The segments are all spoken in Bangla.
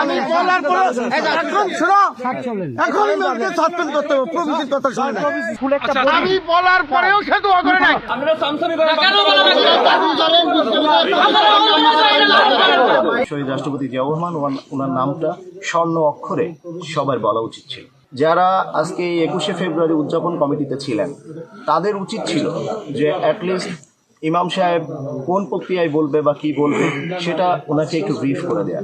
আমি বলার পরে এখন শোনো, এখনই মেয়েকে সাসপেন্ড করতে হবে। প্রভৃতির কথা শুনে না, আমি বলার পরেও সে দোয়া করে নাই। শহীদ রাষ্ট্রপতি জিয়াউর রহমান ওনার নামটা স্বর্ণ অক্ষরে সবার বলা উচিত ছিল। যারা আজকে 21শে ফেব্রুয়ারি উদযাপন কমিটিতে ছিলেন তাদের উচিত ছিল যে অ্যাটলিস্ট ইমাম সাহেব কোন প্রক্রিয়ায় বলবে বা কি বলবে সেটা ওনাকে একটু ব্রিফ করে দেয়া।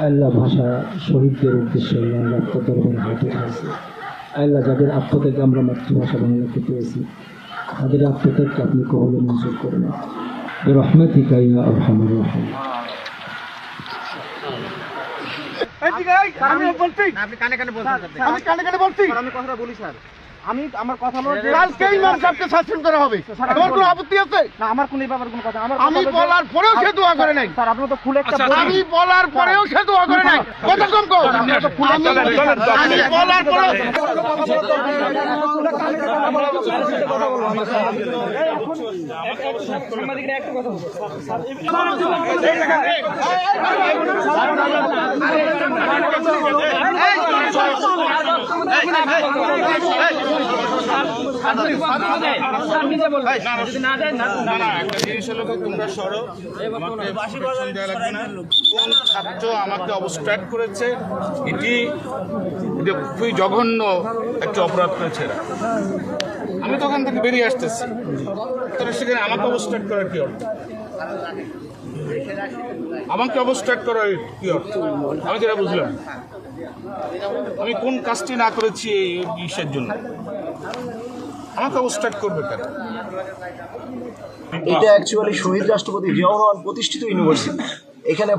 আল্লাহ ভাষা শহীদদের উদ্দেশ্যে রক্ত দরবারে হাতে হয়েছে। আল্লাহ যাদের আত্মত্যাগে আমরা মাতৃভাষা বাংলাকে পেয়েছি তাদের আত্মত্যাগকে আপনি কখনো মঞ্জুর করে না। রহমতিকা ইয়া আরহামার রাহিম। আপনি কানে কানে বলছেন, আমি কানে কানে বলছি, আমি কথাটা বলি স্যার। আমি আমার কথা হলো যে কালকে ইমাম সাহেবকে সাসপেন্ড করা হবে। আমার কোনো আপত্তি আছে না? আমার কোনো ব্যাপারে কোনো কথা, আমি বলার পরেও সে দোয়া করে নাই। স্যার আপনি তো ফুল একটা, আমি বলার পরেও সে দোয়া করে নাই। কথা কম কর, আমি বলার পরে সাংবাদিকরা একটা কথা বলছে। ছাত্র আমাকে অবস্ট্রাক্ট করেছে, এটি খুবই জঘন্য একটা অপরাধ করেছে এরা। আমি তো ওখান থেকে বেরিয়ে আসতেছি, তাহলে সেখানে আমাকে অবস্ট্রাক্ট করার কি অর্থ? আমাকে অবস্ট্রাক্ট করার কি অর্থ? আমি যেটা বুঝলাম, আমি কোন কাজটি না করেছি এই ইস্যুর জন্য আমাকে অবস্ট্রাক্ট করবে কেন? এটা অ্যাকচুয়ালি শহীদ রাষ্ট্রপতি জিয়াউর রহমান প্রতিষ্ঠিত ইউনিভার্সিটি। এখানে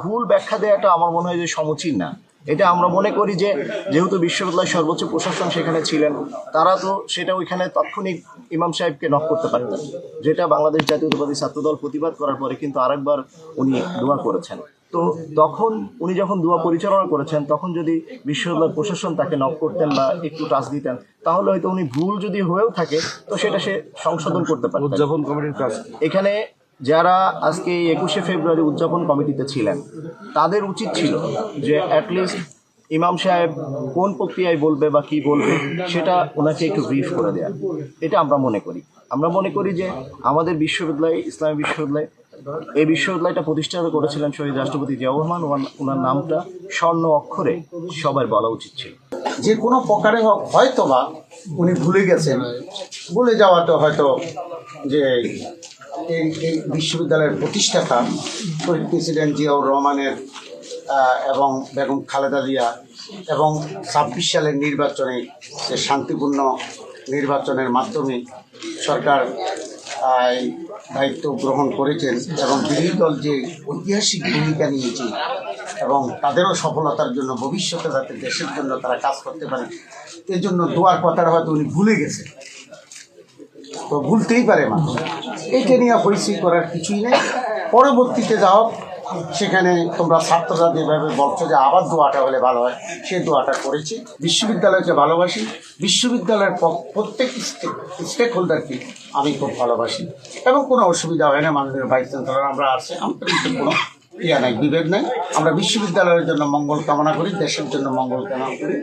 ভুল ব্যাখ্যা দেওয়াটা আমার মনে হয় যে সমীচীন না। এটা আমরা মনে করি যে যেহেতু বিশ্ববিদ্যালয়ের সর্বোচ্চ প্রশাসন সেখানে ছিলেন, তারা তো সেটা ওইখানে তাৎক্ষণিক ইমাম সাহেবকে নক করতে পারতেন, যেটা বাংলাদেশ জাতীয়তাবাদী ছাত্রদল প্রতিবাদ করার পরে কিন্তু আরেকবার উনি দোয়া করেছেন। তো তখন উনি যখন দোয়া পরিচালনা করেছেন তখন যদি বিশ্ববিদ্যালয় প্রশাসন তাকে নক করতেন বা একটু টাচ দিতেন তাহলে হয়তো উনি ভুল যদি হয়েও থাকে তো সেটা সে সংশোধন করতে পারতেন। উদযাপন কমিটির কাজ এখানে যারা আজকে 21শে ফেব্রুয়ারি উদযাপন কমিটিতে ছিলেন তাদের উচিত ছিল যে অ্যাটলিস্ট ইমাম সাহেব কোন প্রক্রিয়ায় বলবে বা কি বলবে সেটা ওনাকে একটু ব্রিফ করে দেয়া। এটা আমরা মনে করি যে আমাদের বিশ্ববিদ্যালয়, ইসলামী বিশ্ববিদ্যালয়, এই বিশ্ববিদ্যালয়টা প্রতিষ্ঠা করেছিলেন শহীদ রাষ্ট্রপতি জিয়াউর রহমান। ওনার নামটা স্বর্ণ অক্ষরে সবার বলা উচিত ছিল। যে কোনো প্রকারে হোক হয়তো বা উনি ভুলে গেছেন, ভুলে যাওয়াটা হয়তো যে এই বিশ্ববিদ্যালয়ের প্রতিষ্ঠাতা শহীদ প্রেসিডেন্ট জিয়াউর রহমানের এবং বেগম খালেদা জিয়া এবং ২৬ সালের নির্বাচনে যে শান্তিপূর্ণ নির্বাচনের মাধ্যমে সরকার দায়িত্ব গ্রহণ করেছেন এবং বিরোধী দল যে ঐতিহাসিক ভূমিকা নিয়েছে এবং তাদেরও সফলতার জন্য ভবিষ্যতে যাতে দেশের জন্য তারা কাজ করতে পারে এই জন্য দোয়ার কথাটা হয়তো উনি ভুলে গেছেন। তো ভুলতেই পারে মানুষ, এইটা নিয়ে হইসি করার কিছুই নেই। পরবর্তীতে যাও সেখানে তোমরা ছাত্ররা যেভাবে বলছো যে আবার দোয়াটা হলে ভালো হয়, সেই দোয়াটা করেছি। বিশ্ববিদ্যালয়কে ভালোবাসি, বিশ্ববিদ্যালয়ের প্রত্যেক স্টেক হোল্ডারকে আমি খুব ভালোবাসি এবং কোনো অসুবিধা হয় না। মাননীয় ভাইস চ্যান্সেলর আমরা আসছে, আমাদের কোনো নাই, বিভেদ নাই। আমরা বিশ্ববিদ্যালয়ের জন্য মঙ্গল কামনা করি, দেশের জন্য মঙ্গল কামনা করি।